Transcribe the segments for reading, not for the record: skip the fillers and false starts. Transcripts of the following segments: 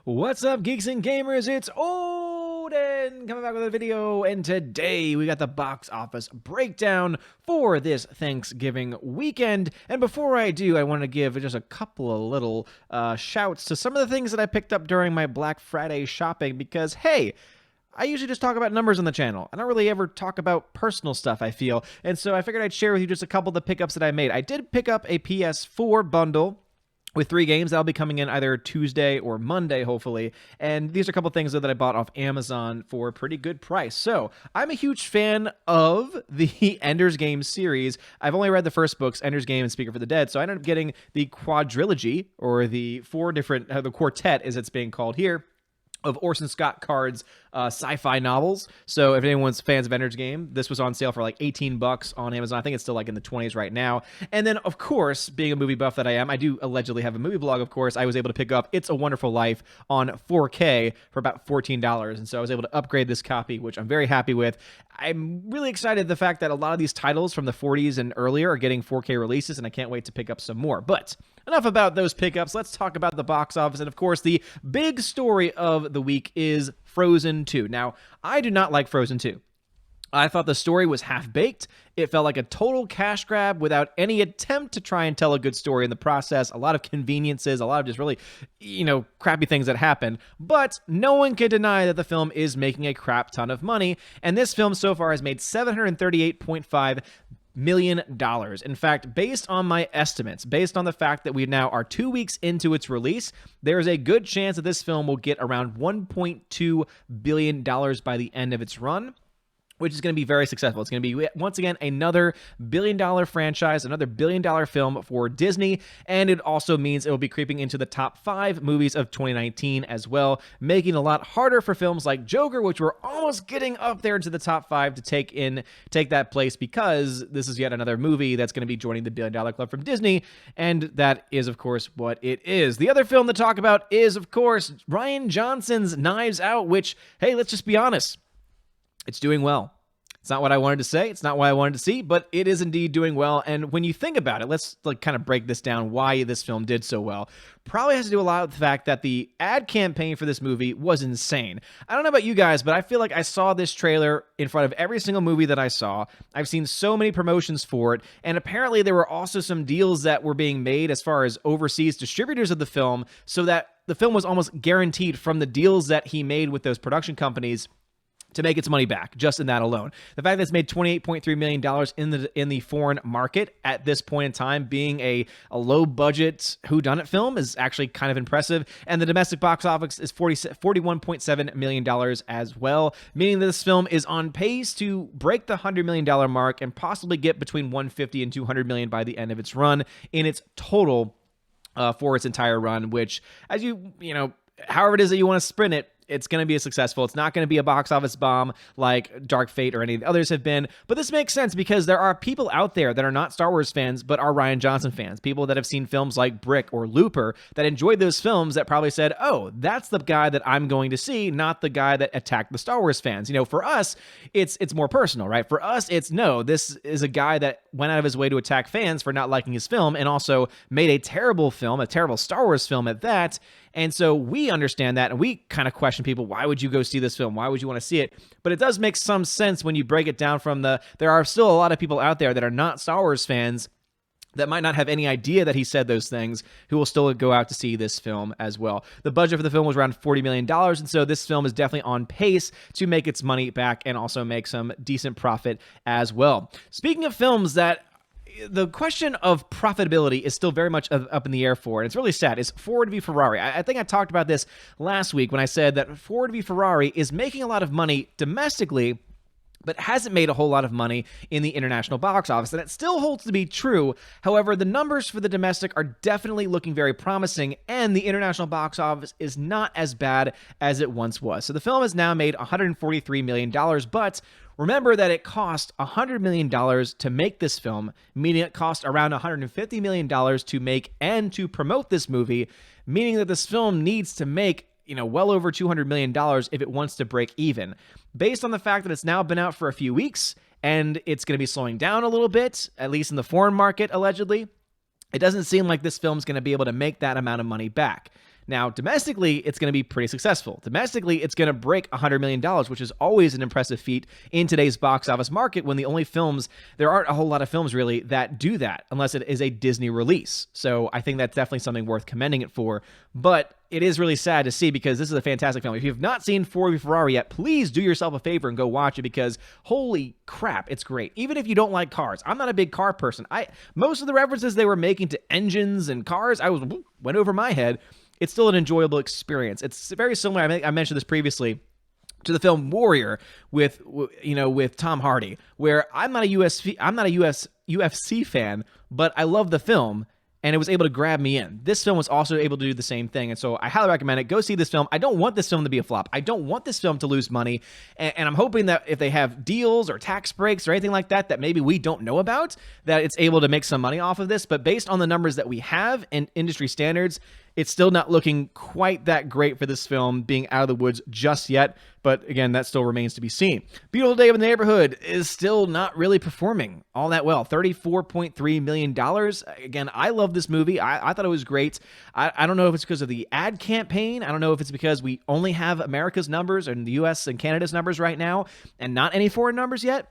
What's up, geeks and gamers? It's Odin coming back with a video, and today we got the box office breakdown for this Thanksgiving weekend. And before I do, I want to give just a couple of little shouts to some of the things that I picked up during my Black Friday shopping because, hey, I usually just talk about numbers on the channel. I don't really ever talk about personal stuff, I feel. And so I figured I'd share with you just a couple of the pickups that I made. I did pick up a PS4 bundle with 3 games. That'll be coming in either Tuesday or Monday, hopefully. And these are a couple things that I bought off Amazon for a pretty good price. So I'm a huge fan of the Ender's Game series. I've only read the first books, Ender's Game and Speaker for the Dead. So I ended up getting the quadrilogy, or the the quartet as it's being called here, of Orson Scott Card's sci-fi novels. So if anyone's fans of Ender's Game, this was on sale for like $18 on Amazon. I think it's still like in the 20s right now. And then, of course, being a movie buff that I am, I do allegedly have a movie blog, of course. I was able to pick up It's a Wonderful Life on 4K for about $14. And so I was able to upgrade this copy, which I'm very happy with. I'm really excited the fact that a lot of these titles from the 40s and earlier are getting 4K releases, and I can't wait to pick up some more. But enough about those pickups. Let's talk about the box office. And of course, the big story of the week is Frozen 2. Now, I do not like Frozen 2. I thought the story was half-baked. It felt like a total cash grab without any attempt to try and tell a good story in the process. A lot of conveniences, a lot of just really, crappy things that happen. But no one can deny that the film is making a crap ton of money. And this film so far has made $738.5 million. In fact, based on my estimates, based on the fact that we now are 2 weeks into its release, there is a good chance that this film will get around $1.2 billion by the end of its run, which is going to be very successful. It's going to be, once again, another billion-dollar franchise, another billion-dollar film for Disney, and it also means it will be creeping into the top 5 movies of 2019 as well, making it a lot harder for films like Joker, which were almost getting up there to the top 5 to take that place, because this is yet another movie that's going to be joining the billion-dollar club from Disney, and that is, of course, what it is. The other film to talk about is, of course, Rian Johnson's Knives Out, which, hey, let's just be honest, it's doing well. It's not what I wanted to say. It's not what I wanted to see, but it is indeed doing well. And when you think about it, let's kind of break this down, why this film did so well. Probably has to do a lot with the fact that the ad campaign for this movie was insane. I don't know about you guys, but I feel like I saw this trailer in front of every single movie that I saw. I've seen so many promotions for it, and apparently there were also some deals that were being made as far as overseas distributors of the film, so that the film was almost guaranteed from the deals that he made with those production companies to make its money back, just in that alone. The fact that it's made $28.3 million in the foreign market at this point in time, being a low-budget whodunit film, is actually kind of impressive. And the domestic box office is $41.7 million as well, meaning that this film is on pace to break the $100 million mark and possibly get between $150 and $200 million by the end of its run in its total for its entire run, which, as however it is that you want to sprint it, it's going to be successful. It's not going to be a box office bomb like Dark Fate or any of the others have been. But this makes sense because there are people out there that are not Star Wars fans, but are Rian Johnson fans. People that have seen films like Brick or Looper that enjoyed those films, that probably said, oh, that's the guy that I'm going to see, not the guy that attacked the Star Wars fans. For us, it's more personal, right? For us, it's no, this is a guy that went out of his way to attack fans for not liking his film, and also made a terrible film, a terrible Star Wars film at that. And so we understand that, and we kind of question people, why would you go see this film? Why would you want to see it? But it does make some sense when you break it down from there are still a lot of people out there that are not Star Wars fans that might not have any idea that he said those things, who will still go out to see this film as well. The budget for the film was around $40 million, and so this film is definitely on pace to make its money back and also make some decent profit as well. Speaking of films that the question of profitability is still very much up in the air for, and it's really sad, is Ford v Ferrari. I think I talked about this last week when I said that Ford v Ferrari is making a lot of money domestically, but hasn't made a whole lot of money in the international box office, and it still holds to be true. However, the numbers for the domestic are definitely looking very promising, and the international box office is not as bad as it once was. So the film has now made $143 million, but remember that it cost $100 million to make this film, meaning it cost around $150 million to make and to promote this movie, meaning that this film needs to make well over $200 million if it wants to break even. Based on the fact that it's now been out for a few weeks and it's going to be slowing down a little bit, at least in the foreign market, allegedly, it doesn't seem like this film's going to be able to make that amount of money back. Now, domestically, it's going to be pretty successful. Domestically, it's going to break $100 million, which is always an impressive feat in today's box office market when the only films, there aren't a whole lot of films really that do that unless it is a Disney release. So I think that's definitely something worth commending it for. But it is really sad to see because this is a fantastic film. If you've not seen V Ferrari yet, please do yourself a favor and go watch it because holy crap, it's great. Even if you don't like cars. I'm not a big car person. Most of the references they were making to engines and cars, went over my head. It's still an enjoyable experience. It's very similar. I mentioned this previously to the film Warrior with Tom Hardy, where I'm not a UFC fan, but I love the film. And it was able to grab me in. This film was also able to do the same thing. And so I highly recommend it. Go see this film. I don't want this film to be a flop. I don't want this film to lose money. And I'm hoping that if they have deals or tax breaks or anything like that, that maybe we don't know about, that it's able to make some money off of this. But based on the numbers that we have and industry standards, it's still not looking quite that great for this film being out of the woods just yet. But again, that still remains to be seen. Beautiful Day in the Neighborhood is still not really performing all that well. $34.3 million. Again, I love this movie. I thought it was great. I don't know if it's because of the ad campaign. I don't know if it's because we only have America's numbers and the US and Canada's numbers right now and not any foreign numbers yet.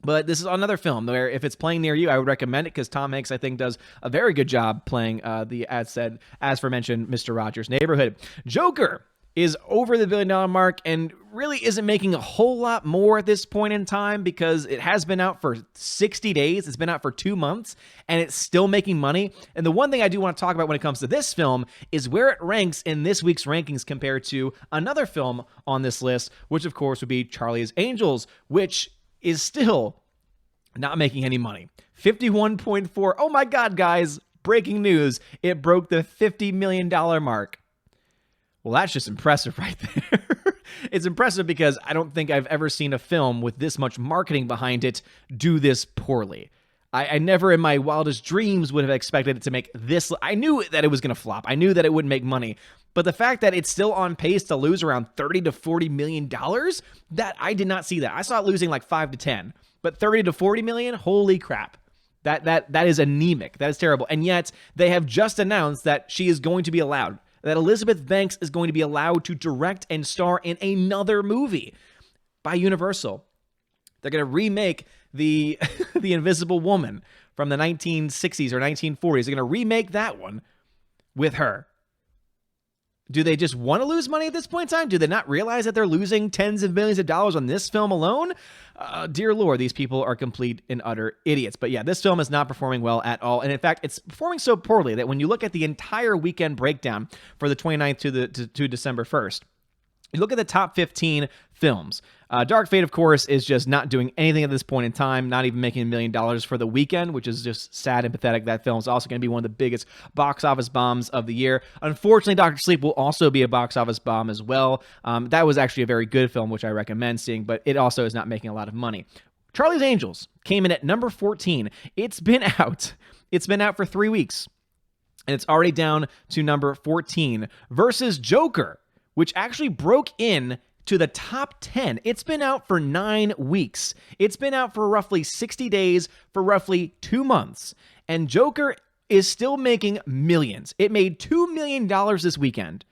But this is another film where if it's playing near you, I would recommend it because Tom Hanks, I think, does a very good job playing the, as aforementioned, Mr. Rogers' Neighborhood. Joker is over the $1 billion mark and really isn't making a whole lot more at this point in time because it has been out for 60 days. It's been out for 2 months, and it's still making money. And the one thing I do want to talk about when it comes to this film is where it ranks in this week's rankings compared to another film on this list, which, of course, would be Charlie's Angels, which is still not making any money. 51.4. Oh my God, guys. Breaking news. It broke the $50 million mark. Well, that's just impressive right there. It's impressive because I don't think I've ever seen a film with this much marketing behind it do this poorly. I never in my wildest dreams would have expected it to make this. I knew that it was going to flop. I knew that it wouldn't make money. But the fact that it's still on pace to lose around $30 to $40 million, that I did not see that. I saw it losing like 5 to 10. But 30 to 40 million, holy crap. That is anemic. That is terrible. And yet they have just announced that she is going to be allowed, that Elizabeth Banks is going to be allowed to direct and star in another movie by Universal. They're going to remake the Invisible Woman from the 1960s or 1940s. They're going to remake that one with her. Do they just want to lose money at this point in time? Do they not realize that they're losing tens of millions of dollars on this film alone? Dear Lord, these people are complete and utter idiots. But yeah, this film is not performing well at all. And in fact, it's performing so poorly that when you look at the entire weekend breakdown for the 29th to December 1st, you look at the top 15 films. Dark Fate, of course, is just not doing anything at this point in time, not even making $1 million for the weekend, which is just sad and pathetic. That film is also going to be one of the biggest box office bombs of the year. Unfortunately, Dr. Sleep will also be a box office bomb as well. That was actually a very good film, which I recommend seeing, but it also is not making a lot of money. Charlie's Angels came in at number 14. It's been out. It's been out for 3 weeks, and it's already down to number 14 versus Joker, which actually broke in to the top 10. It's been out for 9 weeks. It's been out for roughly 60 days, for roughly 2 months. And Joker is still making millions. It made $2 million this weekend,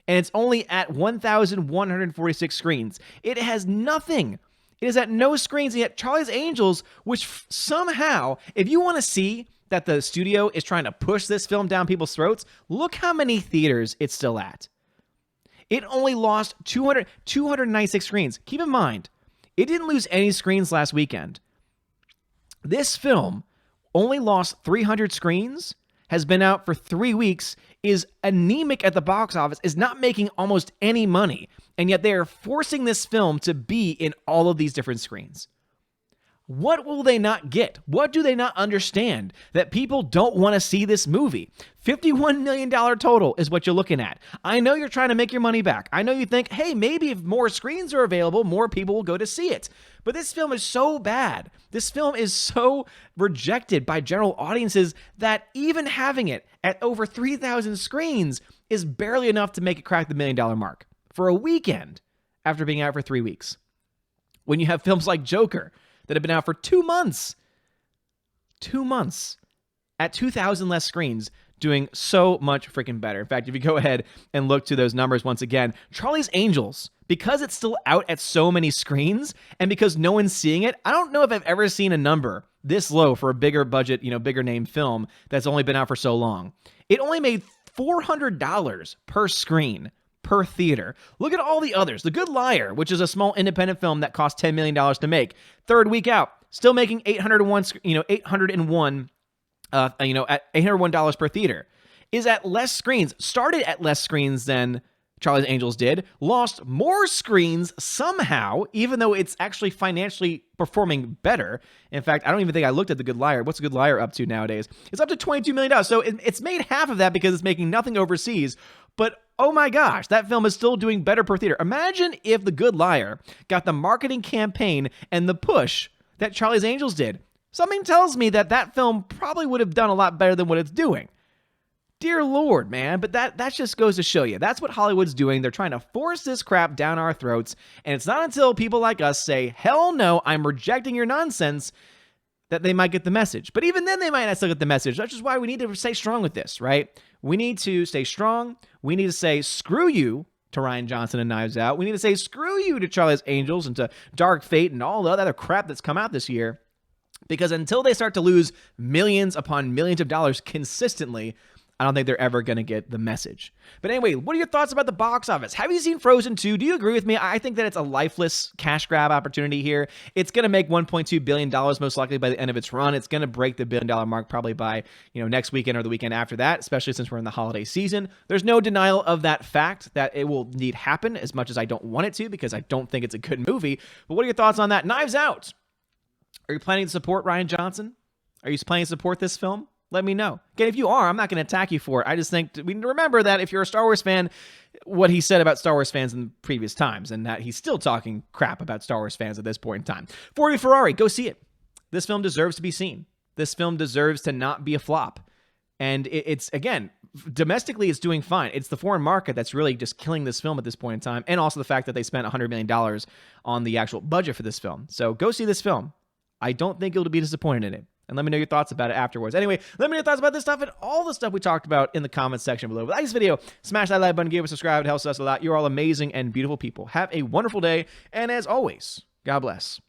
and it's only at 1,146 screens. It has nothing. It is at no screens, and yet Charlie's Angels, which somehow, if you want to see that the studio is trying to push this film down people's throats, look how many theaters it's still at. It only lost 296 screens. Keep in mind, it didn't lose any screens last weekend. This film only lost 300 screens, has been out for 3 weeks, is anemic at the box office, is not making almost any money, and yet they are forcing this film to be in all of these different screens. What will they not get? What do they not understand that people don't want to see this movie? $51 million total is what you're looking at. I know you're trying to make your money back. I know you think, hey, maybe if more screens are available, more people will go to see it. But this film is so bad. This film is so rejected by general audiences that even having it at over 3,000 screens is barely enough to make it crack the $1 million mark for a weekend after being out for 3 weeks. When you have films like Joker that have been out for 2 months. 2 months at 2,000 less screens doing so much freaking better. In fact, if you go ahead and look to those numbers once again, Charlie's Angels, because it's still out at so many screens and because no one's seeing it, I don't know if I've ever seen a number this low for a bigger budget, bigger name film that's only been out for so long. It only made $400 per screen per theater. Look at all the others. The Good Liar, which is a small independent film that cost $10 million to make, third week out, still making $801 at $801 per theater, is at less screens, started at less screens than Charlie's Angels did, lost more screens somehow, even though it's actually financially performing better. In fact, I don't even think I looked at The Good Liar. What's The Good Liar up to nowadays? It's up to $22 million. So it's made half of that because it's making nothing overseas. But oh my gosh, that film is still doing better per theater. Imagine if The Good Liar got the marketing campaign and the push that Charlie's Angels did. Something tells me that that film probably would have done a lot better than what it's doing. Dear Lord, man, but that just goes to show you. That's what Hollywood's doing. They're trying to force this crap down our throats, and it's not until people like us say, hell no, I'm rejecting your nonsense, that they might get the message. But even then, they might not still get the message. That's just why we need to stay strong with this, right? We need to stay strong. We need to say, screw you to Rian Johnson and Knives Out. We need to say, screw you to Charlie's Angels and to Dark Fate and all the other crap that's come out this year. Because until they start to lose millions upon millions of dollars consistently, I don't think they're ever going to get the message. But anyway, what are your thoughts about the box office? Have you seen Frozen 2? Do you agree with me? I think that it's a lifeless cash grab opportunity here. It's going to make $1.2 billion most likely by the end of its run. It's going to break the $1 billion mark probably by next weekend or the weekend after that, especially since we're in the holiday season. There's no denial of that fact that it will need happen as much as I don't want it to because I don't think it's a good movie. But what are your thoughts on that? Knives Out. Are you planning to support Rian Johnson? Are you planning to support this film? Let me know. Again, if you are, I'm not going to attack you for it. I just think we need to remember that if you're a Star Wars fan, what he said about Star Wars fans in previous times, and that he's still talking crap about Star Wars fans at this point in time. V Ferrari, go see it. This film deserves to be seen. This film deserves to not be a flop. And it's, again, domestically it's doing fine. It's the foreign market that's really just killing this film at this point in time, and also the fact that they spent $100 million on the actual budget for this film. So go see this film. I don't think you'll be disappointed in it. And let me know your thoughts about it afterwards. Anyway, let me know your thoughts about this stuff and all the stuff we talked about in the comments section below. If you like this video, smash that like button, give us a subscribe. It helps us a lot. You're all amazing and beautiful people. Have a wonderful day. And as always, God bless.